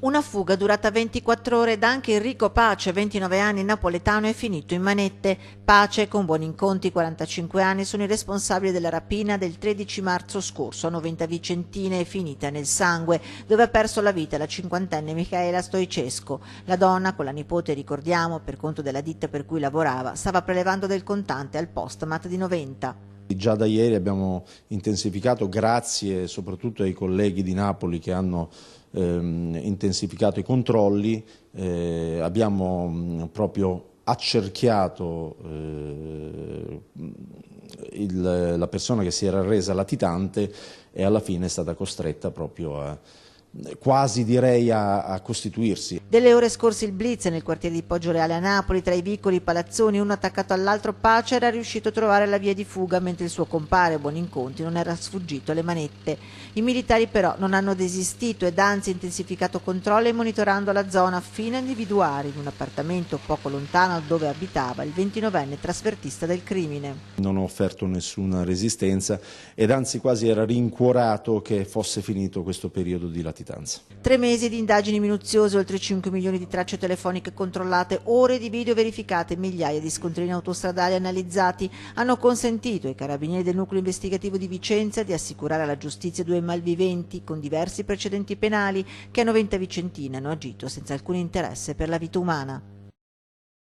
Una fuga durata 24 ore da anche Enrico Pace, 29 anni, napoletano, è finito in manette. Pace, con Buoninconti, 45 anni, sono i responsabili della rapina del 13 marzo scorso a Noventa Vicentine e finita nel sangue, dove ha perso la vita la cinquantenne Michaela Stoicesco. La donna, con la nipote, ricordiamo, per conto della ditta per cui lavorava, stava prelevando del contante al postomat di Noventa. Già da ieri abbiamo intensificato, grazie soprattutto ai colleghi di Napoli che hanno intensificato i controlli, abbiamo proprio accerchiato la persona che si era resa latitante e alla fine è stata costretta proprio a quasi direi a costituirsi. Delle ore scorse il blitz nel quartiere di Poggioreale a Napoli, tra i vicoli e palazzoni, uno attaccato all'altro. Pace era riuscito a trovare la via di fuga, mentre il suo compare Buoninconti non era sfuggito alle manette. I militari però non hanno desistito ed anzi intensificato controlli monitorando la zona fino a individuare in un appartamento poco lontano da dove abitava il 29enne trasfertista del crimine. Non ho offerto nessuna resistenza ed anzi quasi era rincuorato che fosse finito questo periodo di latitanza. 3 mesi di indagini minuziose, oltre 5 milioni di tracce telefoniche controllate, ore di video verificate, migliaia di scontrini autostradali analizzati hanno consentito ai carabinieri del nucleo investigativo di Vicenza di assicurare alla giustizia 2 malviventi con diversi precedenti penali che a Noventa Vicentina hanno agito senza alcun interesse per la vita umana.